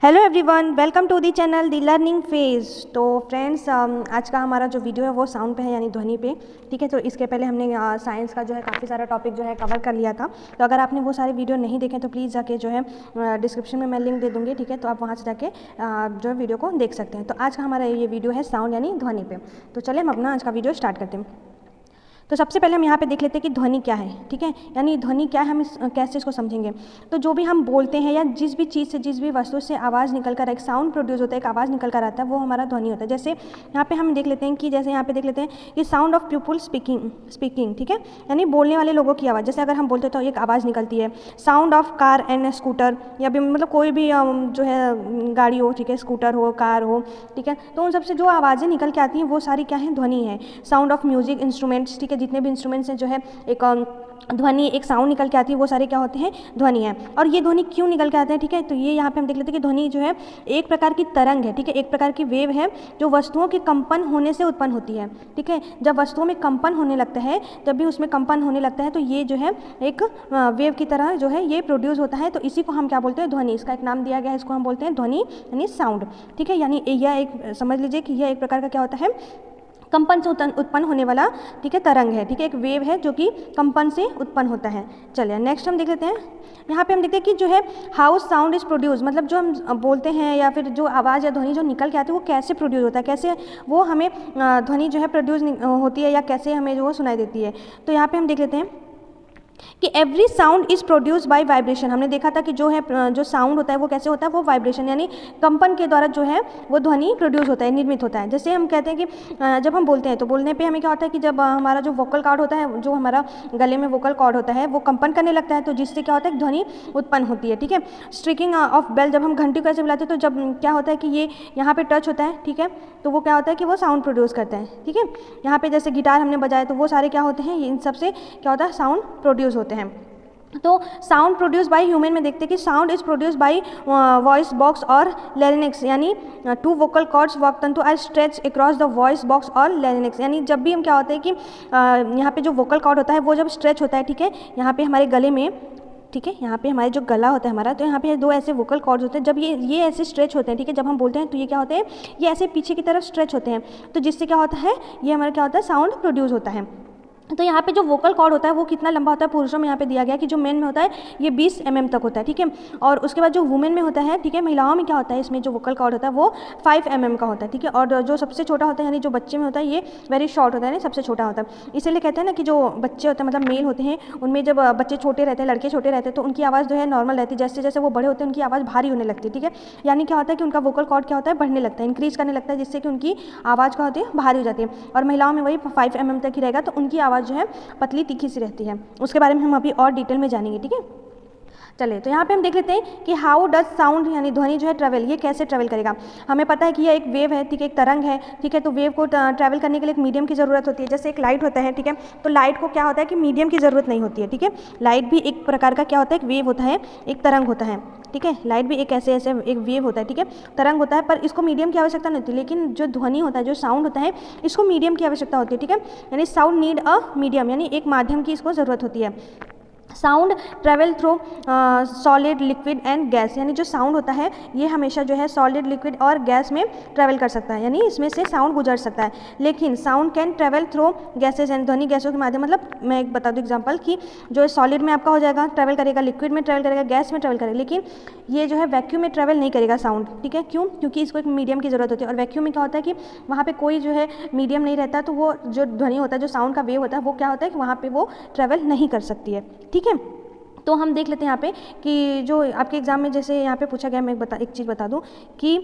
Hello everyone, welcome to the channel the learning phase. तो friends, आज का हमारा जो वीडियो है वो साउंड पे है, यानी ध्वनि पे। ठीक है, तो इसके पहले हमने साइंस का जो है काफ़ी सारा टॉपिक जो है कवर कर लिया था। तो अगर आपने वो सारे वीडियो नहीं देखे तो प्लीज़ जाके जो है डिस्क्रिप्शन में मैं लिंक दे दूँगी। ठीक है, तो आप वहाँ से जाके जो है वीडियो को देख सकते हैं। तो आज का हमारा ये वीडियो है साउंड यानी ध्वनि पे। तो चलिए हम अपना आज का वीडियो स्टार्ट करते हैं। तो सबसे पहले हम यहाँ पे देख लेते हैं कि ध्वनि क्या है। ठीक है, यानी ध्वनि क्या है, हम कैसे इसको समझेंगे। तो जो भी हम बोलते हैं या जिस भी चीज़ से, जिस भी वस्तु से आवाज़ निकल कर, एक साउंड प्रोड्यूस होता है, एक आवाज़ निकल कर आता है, वो हमारा ध्वनि होता है। जैसे यहाँ पे हम देख लेते हैं कि जैसे यहाँ पे देख लेते हैं कि साउंड ऑफ पीपल स्पीकिंग। ठीक है, यानी बोलने वाले लोगों की आवाज़। जैसे अगर हम बोलते तो एक आवाज़ निकलती है। Sound of car and scooter, या भी मतलब कोई भी जो है गाड़ी हो, ठीक है, स्कूटर हो, कार हो, ठीक है, तो उन सबसे जो आवाज़ें निकल के आती हैं वो सारी क्या है, ध्वनि है। साउंड ऑफ म्यूजिक इंस्ट्रूमेंट्स, ठीक है, जितने भी इंस्ट्रूमेंट्स हैं जो है एक ध्वनि, एक साउंड निकल के आती है, वो सारे क्या होते हैं, ध्वनि है। और ये ध्वनि क्यों निकल के आते हैं, ठीक है, तो ये यहाँ पे हम देख लेते हैं कि ध्वनि जो है एक प्रकार की तरंग है। ठीक है, एक प्रकार की वेव है जो वस्तुओं के कंपन होने से उत्पन्न होती है। ठीक है, जब वस्तुओं में कंपन होने लगता है, जब भी उसमें कंपन होने लगता है तो ये जो है एक वेव की तरह जो है ये प्रोड्यूस होता है। तो इसी को हम क्या बोलते हैं, ध्वनि। इसका एक नाम दिया गया है, इसको हम बोलते हैं ध्वनि यानी साउंड। ठीक है, यानी यह एक, समझ लीजिए कि यह एक प्रकार का क्या होता है, कंपन से उत्पन्न होने वाला, ठीक है, तरंग है। ठीक है, एक वेव है जो कि कंपन से उत्पन्न होता है। चलिए नेक्स्ट हम देख लेते हैं। यहाँ पे हम देखते हैं कि जो है हाउ साउंड इज प्रोड्यूस, मतलब जो हम बोलते हैं या फिर जो आवाज़ या ध्वनि जो निकल के आती है वो कैसे प्रोड्यूस होता है, कैसे वो हमें ध्वनि जो है प्रोड्यूस होती है या कैसे हमें जो सुनाई देती है। तो यहाँ पर हम देख लेते हैं कि every sound is produce by vibration. हमने देखा था कि जो है जो साउंड होता है वो कैसे होता है, वो वाइब्रेशन यानी कंपन के द्वारा जो है वो ध्वनि प्रोड्यूस होता है, निर्मित होता है। जैसे हम कहते हैं कि जब हम बोलते हैं तो बोलने पे हमें क्या होता है कि जब हमारा जो वोकल कॉर्ड होता है, जो हमारा गले में वोकल कॉर्ड होता है, वो कंपन करने लगता है, तो जिससे क्या होता है, ध्वनि उत्पन्न होती है। ठीक है, स्ट्रिकिंग ऑफ बेल, जब हम घंटी को ऐसे बुलाते हैं तो जब क्या होता है कि ये यहाँ पर टच होता है, ठीक है, तो वो क्या होता है कि वो साउंड प्रोड्यूस करते हैं। ठीक है, यहाँ पर जैसे गिटार हमने बजाया तो वो सारे क्या होते हैं, इन सबसे क्या होता है, साउंड प्रोड्यूस होते हैं। तो साउंड प्रोड्यूस बाय ह्यूमन में देखते हैं कि sound is produce by voice box और लैरिंक्स, यानी टू वोकल कॉर्ड्स वर्क तंतु are stretch across the voice box और लैरिंक्स। यानी जब भी हम क्या होता है कि यहाँ पे जो वोकल कॉर्ड होता है वो जब स्ट्रेच होता है, ठीक है, यहाँ पे हमारे गले में, ठीक है, यहाँ पे हमारे जो गला होता है हमारा, तो यहाँ पे दो ऐसे वोकल कॉर्ड्स होते हैं। जब ये ऐसे स्ट्रेच होते हैं, ठीक है, जब हम बोलते हैं तो ये क्या होते हैं, ये ऐसे पीछे की तरफ स्ट्रेच होते हैं, तो जिससे क्या होता है, ये हमारा क्या होता है, साउंड प्रोड्यूस होता है। तो यहाँ पे जो वोकल कॉर्ड होता है वो कितना लंबा होता है, पुरुषों में यहाँ पे दिया गया है कि जो मेन में होता है ये 20 mm तक होता है। ठीक है, और उसके बाद जो वुमेन में होता है, ठीक है, महिलाओं में क्या होता है, इसमें जो वोकल कॉर्ड होता है वो 5 mm का होता है। ठीक है, और जो सबसे छोटा होता है यानी जो बच्चे में होता है ये वेरी शॉर्ट होता है, यानी सबसे छोटा होता है। इसीलिए कहते हैं ना कि जो बच्चे होते हैं, मतलब मेल होते हैं, उनमें जब बच्चे छोटे रहते हैं, लड़के छोटे रहते हैं, तो उनकी आवाज़ जो है नॉर्मल रहती है। जैसे जैसे वो बड़े होते हैं उनकी आवाज़ भारी होने लगती है। ठीक है, यानी क्या होता है कि उनका वोकल कॉर्ड क्या होता है, बढ़ने लगता है, इंक्रीज करने लगता है, जिससे कि उनकी आवाज़ क्या होती है, भारी हो जाती है। और महिलाओं में वही 5 mm तक ही रहेगा, तो उनकी आवाज़ जो है पतली तीखी सी रहती है। उसके बारे में हम अभी और डिटेल में जानेंगे। ठीक है, चलिए तो यहाँ पे हम देख लेते हैं कि हाउ डज साउंड यानी ध्वनि जो है ट्रैवल, ये कैसे ट्रैवल करेगा। हमें पता है कि यह एक वेव है, ठीक है, एक तरंग है। ठीक है, तो वेव को ट्रैवल करने के लिए एक मीडियम की ज़रूरत होती है। जैसे एक लाइट होता है, ठीक है, तो लाइट को क्या होता है कि मीडियम की ज़रूरत नहीं होती है। ठीक है, लाइट भी एक प्रकार का क्या होता है, एक वेव होता है, एक तरंग होता है। ठीक है, लाइट भी एक ऐसे एक वेव होता है, ठीक है, तरंग होता है, पर इसको मीडियम की आवश्यकता नहीं होती। लेकिन जो ध्वनि होता है, जो साउंड होता है, इसको मीडियम की आवश्यकता होती है। ठीक है, यानी साउंड नीड अ मीडियम, यानी एक माध्यम की इसको ज़रूरत होती है। Sound travel through solid, liquid and gas, यानी जो साउंड होता है ये हमेशा जो है सॉलिड, लिक्विड और गैस में ट्रैवल कर सकता है, यानी इसमें से साउंड गुजर सकता है। लेकिन sound can travel through gases, यानी ध्वनि गैसों के माध्यम, मतलब मैं एक बता दूँ एग्जांपल कि जो सॉलिड में आपका हो जाएगा ट्रैवल करेगा, लिक्विड में ट्रैवल करेगा, गैस में ट्रैवल करेगा, लेकिन ये जो है वैक्यूम में ट्रैवल नहीं करेगा साउंड। ठीक है, क्यों, क्योंकि इसको एक मीडियम की ज़रूरत होती है। और वैक्यूम में क्या होता है कि वहाँ पर कोई जो है मीडियम नहीं रहता, तो वो जो ध्वनि होता है, जो साउंड का वेव होता है, वो क्या होता है कि वहाँ पर वो ट्रैवल नहीं कर सकती है। ठीक है, तो हम देख लेते हैं यहाँ पे कि जो आपके एग्ज़ाम में जैसे यहाँ पे पूछा गया, मैं एक चीज़ बता दूँ कि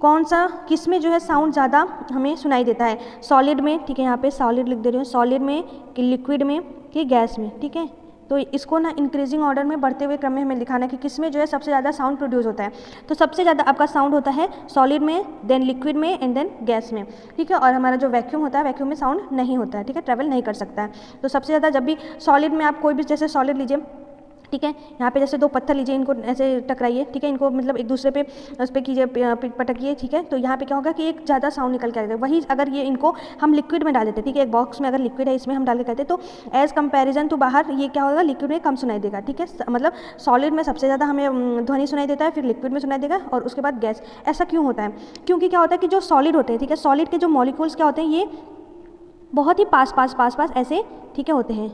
कौन सा, किस में जो है साउंड ज़्यादा हमें सुनाई देता है, सॉलिड में, ठीक है, यहाँ पे सॉलिड लिख दे रही हूँ, सॉलिड में कि लिक्विड में कि गैस में। ठीक है, तो इसको ना इंक्रीजिंग ऑर्डर में, बढ़ते हुए क्रम में हमें दिखाना है कि किस में जो है सबसे ज़्यादा साउंड प्रोड्यूस होता है। तो सबसे ज़्यादा आपका साउंड होता है सॉलिड में, देन लिक्विड में एंड देन गैस में। ठीक है, और हमारा जो वैक्यूम होता है, वैक्यूम में साउंड नहीं होता है। ठीक है, ट्रैवल नहीं कर सकता है। तो सबसे ज़्यादा जब भी सॉलिड में आप कोई भी, जैसे सॉलिड लीजिए, ठीक है। यहाँ पे जैसे दो पत्थर लीजिए, इनको ऐसे टकराइए, ठीक है, इनको मतलब एक दूसरे पे उस पर कीजिए, पटकिए, ठीक है। तो यहाँ पे क्या होगा कि एक ज़्यादा साउंड निकल के आएगा। वही अगर ये इनको हम लिक्विड में डाल देते, ठीक है, एक बॉक्स में अगर लिक्विड है इसमें हम डाल के कहते तो एज़ कंपेरिजन टू बाहर ये क्या होगा, लिक्विड में कम सुनाई देगा, ठीक है। मतलब सॉलिड में सबसे ज़्यादा हमें ध्वनि सुनाई देता है, फिर लिक्विड में सुनाई देगा और उसके बाद गैस। ऐसा क्यों होता है? क्योंकि क्या होता है कि जो सॉलिड होते हैं, ठीक है, सॉलिड के जो मॉलिक्यूल्स क्या होते हैं, ये बहुत ही पास ऐसे, ठीक है, होते हैं,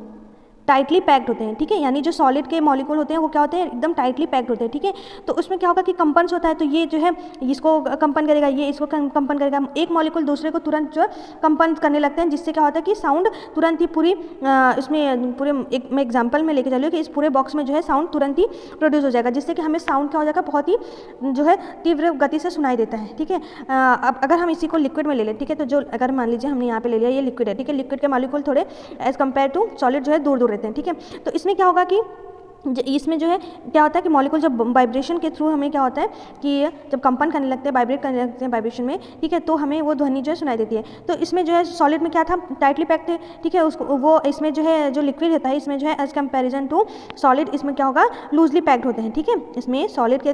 टाइटली पैक्ड होते हैं, ठीक है। यानी जो सॉलिड के मॉलिक्यूल होते हैं वो क्या होते हैं, एकदम टाइटली पैक्ड होते हैं, ठीक है। तो उसमें क्या होगा कि कंपन्स होता है, तो ये जो है इसको कंपन करेगा, ये इसको कंपन करेगा, एक मॉलिक्यूल दूसरे को तुरंत जो है कंपन करने लगते हैं, जिससे क्या होता है कि साउंड तुरंत ही पूरी इसमें पूरे एक मैं एग्जाम्पल में लेके चलिए कि इस पूरे बॉक्स में जो है साउंड तुरंत ही प्रोड्यूस हो जाएगा, जिससे कि हमें साउंड क्या हो जाएगा, बहुत ही जो है तीव्र गति से सुनाई देता है, ठीक है। अब अगर हम इसी को लिक्विड में ले लें, ठीक है, तो जो अगर मान लीजिए हमने यहाँ पे ले लिया ये लिक्विड है, ठीक है, लिक्विड के मॉलिक्यूल थोड़े एज कम्पेयर टू सॉलिड जो है दूर दूर रहते हैं, ठीक है। तो इसमें क्या होगा कि इसमें जो है क्या होता है कि मॉलिक्यूल जब वाइब्रेशन के थ्रू हमें क्या होता है कि जब कंपन करने लगते हैं, वाइब्रेट करने लगते हैं वाइब्रेशन में, ठीक है, तो हमें वो ध्वनि जो है सुनाई देती है। तो इसमें जो है सॉलिड में क्या था, टाइटली पैक्ड है, ठीक है, उसको वो इसमें जो है जो लिक्विड होता है इसमें जो है एज कंपेरिजन टू सॉलिड इसमें क्या होगा, लूजली पैक्ड होते हैं, ठीक है। इसमें सॉलिड के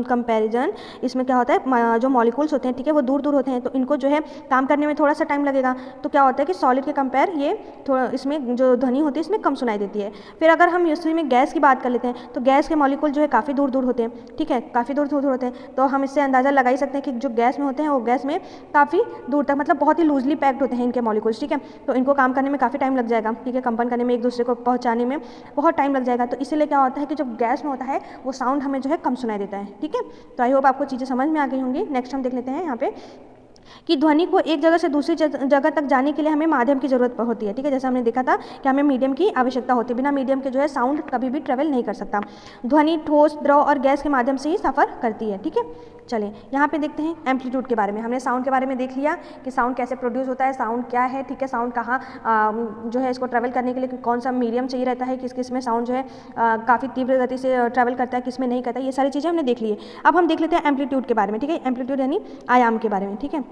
कंपेरिजन इसमें क्या होता है, जो मॉलिक्यूल्स होते हैं, ठीक है, वो दूर दूर होते हैं, तो इनको जो है काम करने में थोड़ा सा टाइम लगेगा। तो क्या होता है कि सॉलिड के कंपेयर ये थोड़ा इसमें जो ध्वनि होती है इसमें कम सुनाई देती है। फिर अगर हम इसी में गैस की बात कर लेते हैं, तो गैस के मॉलिक्यूल जो है काफ़ी दूर दूर होते हैं, ठीक है, काफ़ी दूर दूर होते हैं। तो हम इससे अंदाज़ा लगा ही सकते हैं कि जो गैस में होते हैं वो गैस में काफ़ी दूर तक मतलब बहुत ही लूजली पैक्ड होते हैं इनके मॉलिक्यूल्स, ठीक है। तो इनको काम करने में काफ़ी टाइम लग जाएगा, ठीक है, कंपन करने में, एक दूसरे को पहुंचाने में बहुत टाइम लग जाएगा। तो इसीलिए क्या होता है कि जब गैस में होता है वो साउंड हमें जो है कम सुनाई देता है, ठीक है। तो आई होप आपको चीज़ें समझ में आ गई होंगी। नेक्स्ट हम देख लेते हैं यहाँ पे कि ध्वनि को एक जगह से दूसरी जगह तक जाने के लिए हमें माध्यम की ज़रूरत होती है, ठीक है। जैसे हमने देखा था कि हमें मीडियम की आवश्यकता होती है, बिना मीडियम के जो है साउंड कभी भी ट्रेवल नहीं कर सकता। ध्वनि ठोस, द्रव और गैस के माध्यम से ही सफ़र करती है, ठीक है। चलिए यहाँ पे देखते हैं एम्पलीट्यूड के बारे में। हमने साउंड के बारे में देख लिया कि साउंड कैसे प्रोड्यूस होता है, साउंड क्या है, ठीक है, साउंड कहाँ जो है इसको ट्रैवल करने के लिए कौन सा मीडियम चाहिए रहता है, किस किस में साउंड जो है काफ़ी तीव्र गति से ट्रैवल करता है, किस में नहीं करता है, ये सारी चीज़ें हमने देख ली है। अब हम देख लेते हैं एम्पलीट्यूड के बारे में, ठीक है, एम्पलीट्यूड यानी आयाम के बारे में, ठीक है।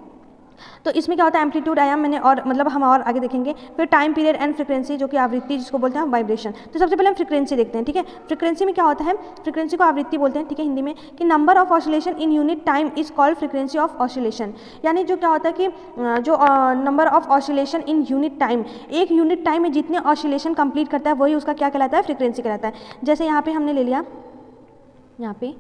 तो इसमें क्या होता है, एम्पलीट्यूड आयाम मैंने और मतलब हम और आगे देखेंगे। फिर टाइम पीरियड एंड फ्रीक्वेंसी जो कि आवृत्ति जिसको बोलते हैं वाइब्रेशन। तो सबसे पहले हम फ्रीक्वेंसी देखते हैं, ठीक है। फ्रीक्वेंसी में क्या होता है, फ्रीक्वेंसी को आवृत्ति बोलते हैं, ठीक है, हिंदी में, कि number of oscillation in unit time is called frequency of oscillation. यानी जो क्या होता है कि जो number of oscillation in unit time, एक यूनिट टाइम में जितने ऑसिलेशन कंप्लीट करता है वही उसका क्या कहलाता है, फ्रीक्वेंसी कहलाता है। जैसे यहाँ पे हमने ले लिया, यहाँ पे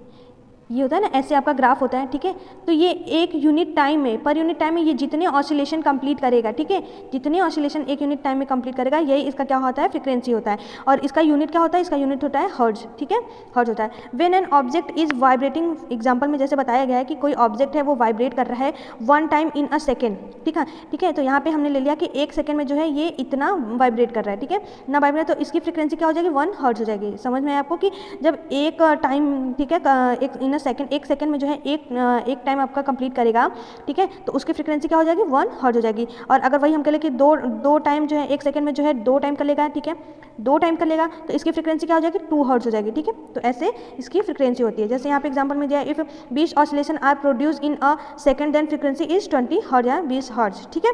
ये होता है ना, ऐसे आपका ग्राफ होता है, ठीक है। तो ये एक यूनिट टाइम में, पर यूनिट टाइम में ये जितने ऑसिलेशन कंप्लीट करेगा, ठीक है, जितने ऑसिलेशन एक यूनिट टाइम में कंप्लीट करेगा, यही इसका क्या होता है, फ्रीक्वेंसी होता है। और इसका यूनिट क्या होता है, इसका यूनिट होता है हर्ट्ज, ठीक है, हर्ट्ज होता है। When an object is vibrating, example में जैसे बताया गया है कि कोई ऑब्जेक्ट है वो वाइब्रेट कर रहा है 1 टाइम इन अ सेकेंड, ठीक है, ठीक है। तो यहाँ पे हमने ले लिया कि 1 सेकेंड में जो है ये इतना वाइब्रेट कर रहा है, ठीक है, ना वाइब्रेट, तो इसकी फ्रीक्वेंसी क्या हो जाएगी, 1 हर्ट्ज हो जाएगी। समझ में आया आपको कि जब एक टाइम, ठीक है, एक इन अ सेकेंड, 1 सेकेंड में जो है एक टाइम आपका कंप्लीट करेगा, ठीक है, तो उसकी फ्रीक्वेंसी क्या हो जाएगी, 1 हर्ट्ज हो जाएगी। और अगर वही हम कह लें कि दो टाइम जो है 1 सेकेंड में जो है 2 टाइम कर लेगा, ठीक है, 2 टाइम कर लेगा, तो इसकी फ्रीक्वेंसी क्या हो जाएगी, 2 हर्ट्ज हो जाएगी, ठीक है। तो ऐसे इसकी फ्रीक्वेंसी होती है। जैसे यहाँ पे एग्जांपल में दिया, if 20 oscillation are produce in a second then frequency is 20 hertz या 20 हर्ट्ज, ठीक है,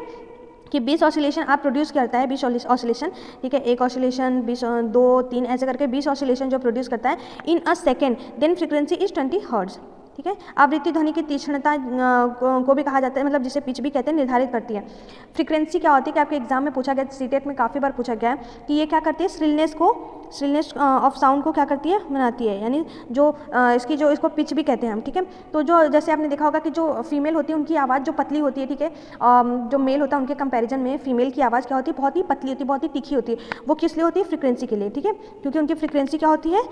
कि 20 ऑसिलेशन आप प्रोड्यूस करता है, 20 ऑसिलेशन, ठीक है, एक ऑसिलेशन 20, 2, 3 ऐसे करके 20 ऑसिलेशन जो प्रोड्यूस करता है in a second, then frequency is 20 hertz, ठीक है। आवृत्ति ध्वनि की तीक्ष्णता को भी कहा जाता है, मतलब जिसे पिच भी कहते हैं, निर्धारित करती है। फ्रीक्वेंसी क्या होती है कि आपके एग्जाम में पूछा गया, सीटेट में काफ़ी बार पूछा गया है कि ये क्या करती है, श्रिलनेस ऑफ साउंड को क्या करती है, बनाती है, यानी जो इसकी जो इसको पिच भी कहते हैं हम, ठीक है। तो जो जैसे आपने देखा होगा कि जो फीमेल होती है उनकी आवाज़ जो पतली होती है, ठीक है, जो मेल होता है उनके कंपैरिजन में फीमेल की आवाज़ क्या होती है, बहुत ही पतली होती है, बहुत ही तीखी होती है। वो किस लिए होती है, फ्रीक्वेंसी के लिए, ठीक है, क्योंकि उनकी फ्रीक्वेंसी क्या होती है,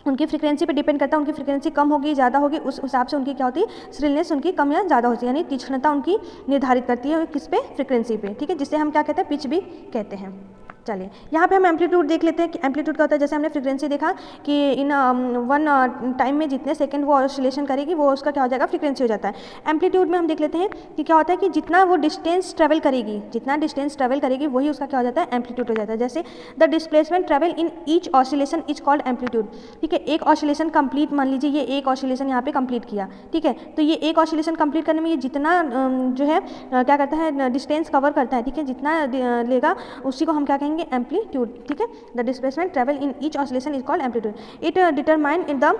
उनकी फ्रीक्वेंसी पे डिपेंड करता है, उनकी फ्रीक्वेंसी कम होगी ज़्यादा होगी, उस हिसाब से उनकी क्या होती है, श्रिलनेस उनकी कम या ज़्यादा होती है, यानी तीक्ष्णता उनकी निर्धारित करती है किस पे, फ्रीक्वेंसी पे, ठीक है, जिससे हम क्या कहते हैं, पिच भी कहते हैं। चलिए यहाँ पे हम एम्पलीट्यूड देख लेते हैं कि एम्पलीट्यूड क्या होता है। जैसे हमने फ्रीक्वेंसी देखा कि इन 1 टाइम में जितने सेकंड वो ऑसिलेशन करेगी वो उसका क्या हो जाएगा, फ्रीक्वेंसी हो जाता है। एम्पलीट्यूड में हम देख लेते हैं कि क्या होता है कि जितना वो डिस्टेंस ट्रेवल करेगी, जितना डिस्टेंस ट्रेवल करेगी वही उसका क्या हो जाता है, एम्पलीट्यूड हो जाता है। जैसे the displacement travel in each oscillation is called amplitude, ठीक है। एक ऑसिलेशन कंप्लीट, मान लीजिए ये एक ऑसिलेशन यहाँ पे कंप्लीट किया, ठीक है, तो ये एक ऑसिलेशन कंप्लीट करने में ये जितना जो है क्या करता है, डिस्टेंस कवर करता है, ठीक है, जितना लेगा उसी को हम क्या कहेंगे, कहेंगे एम्पलीट्यूड, ठीक है। The displacement travel in each oscillation is called amplitude. It determine in the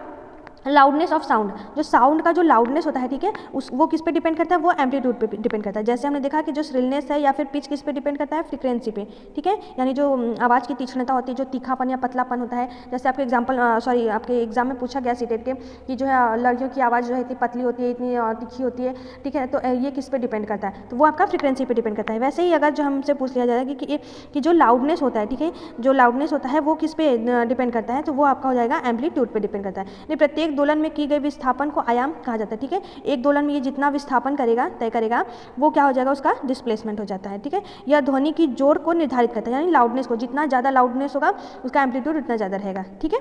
loudness of sound, जो साउंड का जो लाउडनेस होता है, ठीक है, उस वो किस पे डिपेंड करता है, वो एम्पलीट्यूड पे डिपेंड करता है। जैसे हमने देखा कि जो श्रिलनेस है या फिर पिच किस पे डिपेंड करता है, फ्रीक्वेंसी पे, ठीक है, यानी जो आवाज़ की तीक्ष्णता होती है, जो तीखापन या पतलापन होता है। जैसे आपके आपके एग्जाम में पूछा गया सीटेट के कि जो है लड़कियों की आवाज़ जो है इतनी पतली होती है, इतनी तीखी होती है, ठीक है, तो ये किस पे डिपेंड करता है, तो वो आपका फ्रीक्वेंसी पे डिपेंड करता है। वैसे ही अगर जो हमसे पूछ लिया जाएगा कि जो लाउडनेस होता है, ठीक है, जो लाउडनेस होता है वो किस पे डिपेंड करता है, तो वो आपका हो जाएगा एम्पलीट्यूड पे डिपेंड करता है। प्रत्येक दोलन में की गई विस्थापन को आयाम कहा जाता है, ठीक है। एक दोलन में ये जितना विस्थापन करेगा, तय करेगा, वो क्या हो जाएगा, उसका डिस्प्लेसमेंट हो जाता है, ठीक है। यह ध्वनि की जोर को निर्धारित करता है, यानी लाउडनेस को, जितना ज़्यादा लाउडनेस होगा उसका एम्पलीट्यूड उतना ज़्यादा रहेगा, ठीक है।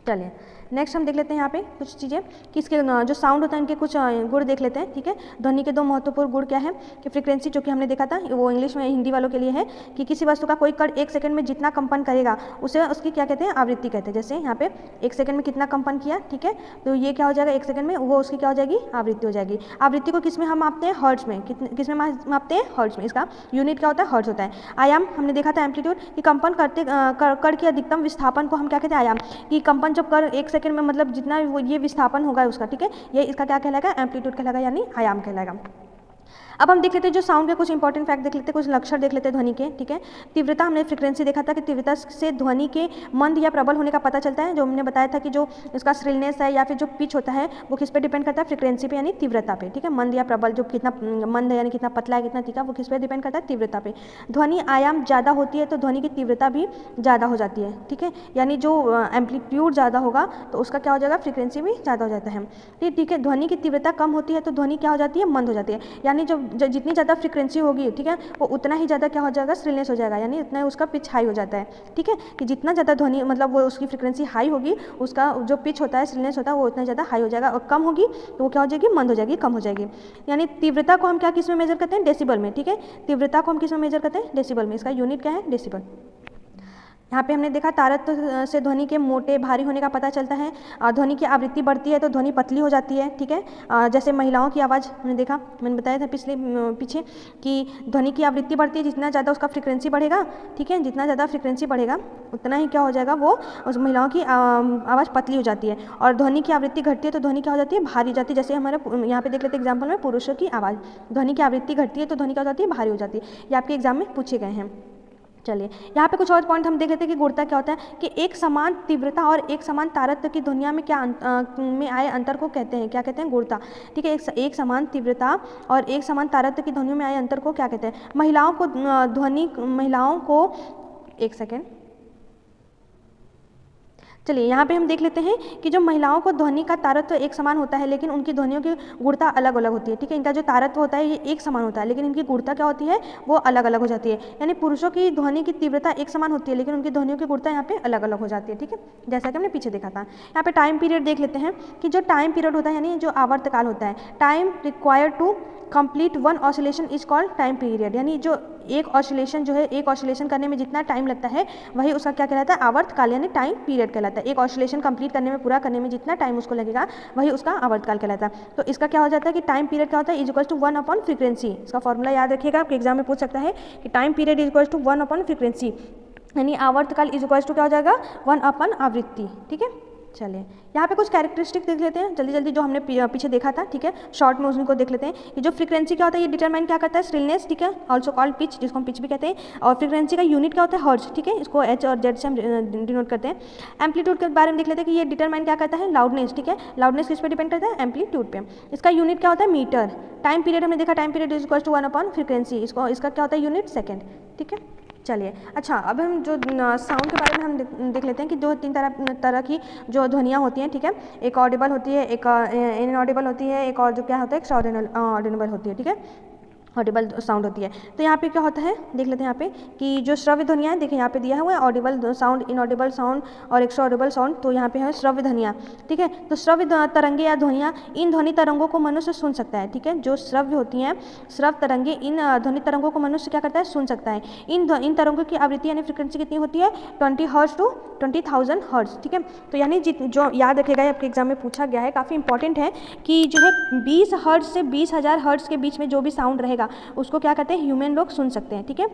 चलिए नेक्स्ट हम देख लेते हैं यहाँ पे कुछ चीज़ें कि इसके जो साउंड होता है इनके कुछ गुण देख लेते हैं, ठीक है। ध्वनि के दो महत्वपूर्ण गुण क्या है कि फ्रीक्वेंसी, जो कि हमने देखा था, वो इंग्लिश में हिंदी वालों के लिए है कि किसी वस्तु का कोई कण 1 सेकंड में जितना कंपन करेगा उसे उसकी क्या कहते हैं, आवृत्ति कहते हैं। जैसे यहाँ पे 1 सेकंड में कितना कंपन किया, ठीक है, तो ये क्या हो जाएगा 1 सेकंड में, वो उसकी क्या हो जाएगी, आवृत्ति हो जाएगी। आवृत्ति को किस में हम मापते हैं, हर्ट्ज में। किस में मापते हैं, हर्ट्ज में। इसका यूनिट क्या होता है, हर्ट्ज होता है। आयाम हमने देखा था एम्पलीट्यूड कि कंपन करते कण के अधिकतम विस्थापन को हम क्या कहते हैं, आयाम। कि कंपन जब कर 1 सेकंड में मतलब जितना वो ये विस्थापन होगा उसका, ठीक है, ये इसका क्या कहलाएगा, एम्पलीट्यूड कहलाएगा, यानी आयाम कहलाएगा। अब हम देख लेते हैं जो साउंड के कुछ इंपॉर्टेंट फैक्ट देख लेते हैं, कुछ लक्षण देख लेते हैं ध्वनि के, ठीक है। तीव्रता, हमने फ्रीक्वेंसी देखा था कि तीव्रता से ध्वनि के मंद या प्रबल होने का पता चलता है। जो हमने बताया था कि जो इसका श्रिलनेस है या फिर जो पिच होता है वो किस पे डिपेंड करता है, फ्रीक्वेंसी पे यानी तीव्रता पे, ठीक है। मंद या प्रबल, जो कितना मंद है यानी कितना पतला है, कितना तीखा, वो किस पे डिपेंड करता है, तीव्रता पे। ध्वनि आयाम ज़्यादा होती है तो ध्वनि की तीव्रता भी ज़्यादा हो जाती है, ठीक है, यानी जो एम्पलीट्यूड ज़्यादा होगा तो उसका क्या हो जाएगा, फ्रीक्वेंसी भी ज़्यादा हो जाता है, ठीक है। ध्वनि की तीव्रता कम होती है तो ध्वनि क्या हो जाती है, मंद हो जाती है, यानी जो जितनी ज़्यादा फ्रीक्वेंसी होगी, ठीक है, वो उतना ही ज़्यादा क्या हो जाएगा, श्रिलनेस हो जाएगा, यानी उतना ही उसका पिच हाई हो जाता है, ठीक है। कि जितना ज़्यादा ध्वनि मतलब वो उसकी फ्रीक्वेंसी हाई होगी, उसका जो पिच होता है, श्रिलनेस होता है, वो उतना ज़्यादा हाई हो जाएगा, और कम होगी तो वो क्या हो जाएगी, मंद हो जाएगी, कम हो जाएगी। यानी तीव्रता को हम क्या किस में मेजर करते हैं, डेसिबल में, ठीक है। तीव्रता को हम किस में मेजर करते हैं, डेसिबल में। इसका यूनिट क्या है, डेसिबल। यहाँ पे हमने देखा तारत्व से ध्वनि के मोटे भारी होने का पता चलता है। ध्वनि की आवृत्ति बढ़ती है तो ध्वनि पतली हो जाती है, ठीक है। जैसे महिलाओं की आवाज़ हमने देखा, मैंने बताया था पीछे कि ध्वनि की आवृत्ति बढ़ती है, जितना ज़्यादा उसका फ्रीक्वेंसी बढ़ेगा, ठीक है, जितना ज़्यादा फ्रीक्वेंसी बढ़ेगा उतना ही क्या हो जाएगा, वो उस महिलाओं की आवाज़ पतली हो जाती है। और ध्वनि की आवृत्ति घटती है तो ध्वनि क्या हो जाती है, भारी हो जाती है। जैसे हमारे यहाँ पे देख लेते हैं एग्जाम्पल में, पुरुषों की आवाज़, ध्वनि की आवृत्ति घटती है तो ध्वनि क्या हो जाती है, भारी हो जाती है। ये आपके एग्जाम में पूछे गए हैं। चलिए यहाँ पे कुछ और पॉइंट हम देख लेते हैं कि गुणता क्या होता है कि एक समान तीव्रता और एक समान तारत्व की ध्वनियों में में आए अंतर को कहते हैं, क्या कहते हैं, गुणता, ठीक है। एक समान तीव्रता और एक समान तारत्व की ध्वनियों में आए अंतर को क्या कहते हैं, महिलाओं को एक सेकेंड, चलिए यहाँ पे हम देख लेते हैं कि जो महिलाओं को ध्वनि का तारत्व एक समान होता है लेकिन उनकी ध्वनियों की गुणता अलग अलग होती है, ठीक है। इनका जो तारत्व होता है ये एक समान होता है लेकिन इनकी गुणता क्या होती है, वो अलग अलग हो जाती है। यानी पुरुषों की ध्वनि की तीव्रता एक समान होती है लेकिन उनकी ध्वनियों की गुणता यहाँ पे अलग अलग हो जाती है, ठीक है, जैसा कि हमने पीछे देखा था। यहाँ पे टाइम पीरियड देख लेते हैं कि जो टाइम पीरियड होता है यानी जो आवर्तकाल होता है, time required to complete one oscillation is called time period. यानी जो एक ऑसिलेशन जो है, एक ऑसिलेशन करने में जितना टाइम लगता है वही उसका क्या कहलाता है, आवर्तकाल यानी टाइम पीरियड कहलाता है। एक ऑसिलेशन कंप्लीट करने में, पूरा करने में जितना टाइम उसको लगेगा वही उसका आवर्तकाल कहलाता है। तो इसका क्या हो जाता है कि टाइम पीरियड क्या होता है, is equal to 1 upon frequency. इसका फॉर्मूला याद रखिएगा, आपके एग्जाम में पूछ सकता है कि time period is equal to 1 upon frequency, यानी आवर्तकाल इज इक्वल टू क्या हो जाएगा, 1 अपॉन आवृत्ति, ठीक है। चलिए यहाँ पे कुछ कैरेक्टरिस्टिक देख लेते हैं जल्दी जल्दी, जो हमने पीछे देखा था, ठीक है, शॉर्ट में उनको देख लेते हैं कि जो फ्रीक्वेंसी क्या होता है ये डिटरमाइन क्या करता है, श्रिलनेस, ठीक है, ऑल्सो कॉल्ड पिच, जिसको हम पिच भी कहते हैं। और फ्रीक्वेंसी का यूनिट क्या होता है, हर्ट्ज, ठीक है, इसको एच और जेड से हम डिनोट करते हैं। एम्पलीट्यूड के बारे में देख लेते हैं कि ये डिटरमाइन क्या करता है, लाउडनेस, ठीक है, लाउडनेस किस पे डिपेंड करता है, एम्पलीट्यूड पे। इसका यूनिट क्या होता है, मीटर। टाइम पीरियड हमने देखा, time period is equal to 1 upon frequency, इसका क्या होता है, यूनिट सेकेंड, ठीक है। चलिए अच्छा, अब हम जो साउंड के बारे में हम देख लेते हैं कि जो 3 तरह की जो ध्वनियाँ होती हैं, ठीक है, एक ऑडिबल होती है, एक इनऑडिबल होती है, एक और जो क्या होता है, एक ऑडिबल होती है, ठीक है, ऑडिबल साउंड होती है। तो यहाँ पे क्या होता है, देख लेते हैं यहाँ पे कि जो श्रव्य ध्वनियाँ हैं, देखिए यहाँ पे दिया हुआ है ऑडिबल साउंड, इनऑडिबल साउंड और एक्स्ट्रा ऑडिबल साउंड। तो यहाँ पे है श्रव्य ध्वनियाँ, ठीक है। तो श्रव्य तरंगे या ध्वनियाँ, इन ध्वनि तरंगों को मनुष्य सुन सकता है, ठीक है। जो श्रव्य होती हैं, श्रव्य तरंगे, इन ध्वनि तरंगों को मनुष्य क्या करता है, सुन सकता है। इन तरंगों की आवृत्ति यानी फ्रिक्वेंसी कितनी होती है, 20 हर्ट्ज टू 20,000 हर्ट्ज, ठीक है। तो यानी जो याद रखेगा, आपके एग्जाम में पूछा गया है, काफ़ी इंपॉर्टेंट है कि जो है 20 हर्ट्ज से 20,000 हर्ट्ज के बीच में जो भी साउंड रहेगा उसको क्या कहते हैं, ह्यूमन लोग सुन सकते हैं, ठीक है।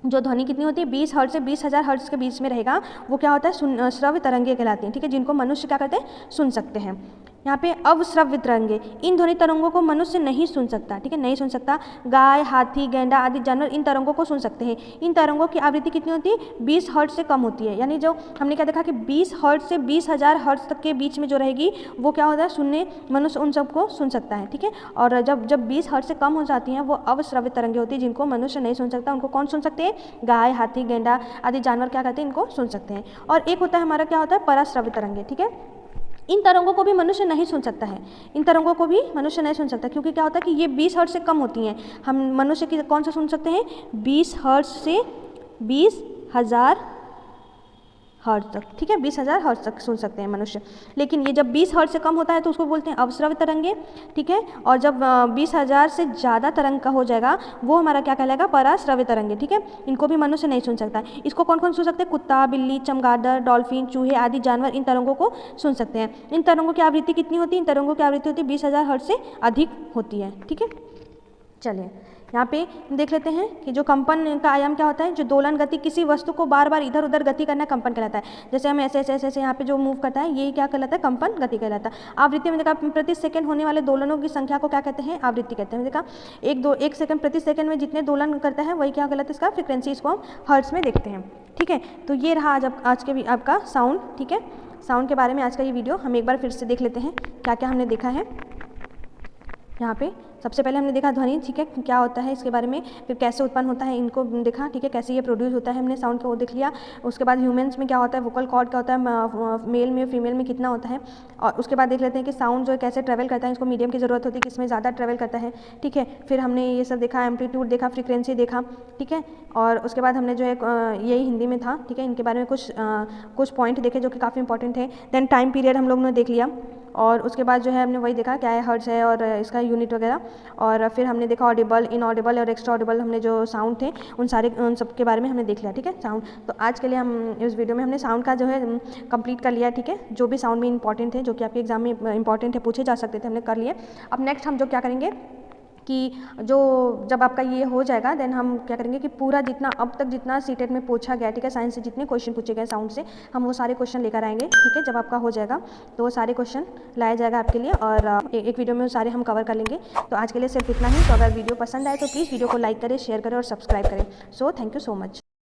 जो ध्वनि कितनी होती है 20 हर्ट्ज से 20,000 हर्ट्ज के बीच में रहेगा, वो क्या होता है श्रव्य तरंगे कहलाती हैं, ठीक है, जिनको मनुष्य क्या करते हैं सुन सकते हैं। यहाँ पे अवश्रव्य तरंगे, इन ध्वनि तरंगों को मनुष्य नहीं सुन सकता, ठीक है, नहीं सुन सकता। गाय, हाथी, गैंडा आदि जानवर इन तरंगों को सुन सकते हैं। इन तरंगों की आवृत्ति कितनी होती है 20 हर्ट्ज से कम होती है, यानी जो हमने क्या देखा कि 20 हर्ट्ज से 20,000 हर्ट्ज तक के बीच में जो रहेगी वो क्या होता है सुनने, मनुष्य उन सबको सुन सकता है, ठीक है। और जब 20 हर्ट्ज से कम हो जाती हैं वो अवश्रव्य तरंगे होती है, जिनको मनुष्य नहीं सुन सकता। उनको कौन सुन सकते हैं? गाय, हाथी, गैंडा आदि जानवर क्या करते हैं, इनको सुन सकते हैं। और एक होता है हमारा क्या होता है पराश्रव्य तरंगे, ठीक है। इन तरंगों को भी मनुष्य नहीं सुन सकता है, इन तरंगों को भी मनुष्य नहीं सुन सकता, क्योंकि क्या होता है कि ये 20 हर्ट्ज से कम होती हैं। हम मनुष्य की कौन सा सुन सकते हैं 20 हर्ट्ज से 20,000 हर्ट्ज तक, ठीक है, 20,000 हर्ट्ज तक सुन सकते हैं मनुष्य। लेकिन ये जब 20 हर्ट्ज से कम होता है तो उसको बोलते हैं अवश्रव्य तरंगे, ठीक है। और जब 20,000 से ज़्यादा तरंग का हो जाएगा वो हमारा क्या कहलाएगा पराश्रव्य तरंगे, ठीक है। इनको भी मनुष्य नहीं सुन सकता। इसको कौन कौन सुन सकते हैं? कुत्ता, बिल्ली, चमगादड़, डॉल्फिन, चूहे आदि जानवर इन तरंगों को सुन सकते हैं। इन तरंगों की आवृत्ति कितनी होती है? इन तरंगों की आवृत्ति होती है 20,000 हर्ट्ज से अधिक होती है, ठीक है। चलिए यहाँ पे देख लेते हैं कि जो कंपन का आयाम क्या होता है, जो दोलन गति किसी वस्तु को बार बार इधर उधर गति करना कंपन कहलाता है। जैसे हम ऐसे ऐसे ऐसे ऐसे यहाँ पे जो मूव करता है ये क्या कहलाता है? कंपन गति कहलाता है। आवृत्ति में देखा प्रति सेकंड होने वाले दोलनों की संख्या को क्या कहते हैं? आवृत्ति कहते हैं। देखा एक सेकंड प्रति सेकंड में जितने दोलन करता है वही क्या कहलाता है? इसका फ्रिक्वेंसी, इसको हम हर्ट्ज में देखते हैं, ठीक है। तो ये रहा आज के आपका साउंड, ठीक है। साउंड के बारे में आज का ये वीडियो हम एक बार फिर से देख लेते हैं क्या क्या हमने देखा है। यहाँ पे सबसे पहले हमने देखा ध्वनि, ठीक है, क्या होता है इसके बारे में, फिर कैसे उत्पन्न होता है इनको देखा, ठीक है, कैसे ये प्रोड्यूस होता है हमने साउंड को वो देख लिया। उसके बाद ह्यूमंस में क्या होता है, वोकल कॉर्ड क्या होता है, मेल में फीमेल में कितना होता है। और उसके बाद देख लेते हैं कि साउंड जो है कैसे ट्रैवल करता है, इसको मीडियम की ज़रूरत होती है, किसमें ज़्यादा ट्रैवल करता है, ठीक है। फिर हमने ये सब देखा, एम्पलीट्यूड देखा, फ्रीक्वेंसी देखा, ठीक है। और उसके बाद हमने जो है यही हिंदी में था, ठीक है, इनके बारे में कुछ पॉइंट देखे जो कि काफ़ी इंपॉर्टेंट है। देन टाइम पीरियड हम लोग ने देख लिया। और उसके बाद जो है हमने वही देखा क्या है हर्ट्ज है और इसका यूनिट वगैरह। और फिर हमने देखा ऑडिबल, इनऑडिबल और एक्स्ट्रा ऑडिबल, हमने जो साउंड थे उन सब के बारे में हमने देख लिया, ठीक है, साउंड। तो आज के लिए हम इस वीडियो में हमने साउंड का जो है कंप्लीट कर लिया, ठीक है। जो भी साउंड में इंपॉर्टेंट थे, जो कि आपके एग्जाम में इंपॉर्टेंट है, पूछे जा सकते थे, हमने कर लिए। अब नेक्स्ट हम जो क्या करेंगे कि जब आपका ये हो जाएगा देन हम क्या करेंगे कि पूरा जितना अब तक जितना सीटेट में पूछा गया, ठीक है, साइंस से जितने क्वेश्चन पूछे गए साउंड से, हम वो सारे क्वेश्चन लेकर आएंगे, ठीक है। जब आपका हो जाएगा तो वो सारे क्वेश्चन लाया जाएगा आपके लिए और एक वीडियो में सारे हम कवर कर लेंगे। तो आज के लिए सिर्फ इतना ही। तो अगर वीडियो पसंद आए तो प्लीज़ वीडियो को लाइक करें, शेयर करें और सब्सक्राइब करें। So thank you so much.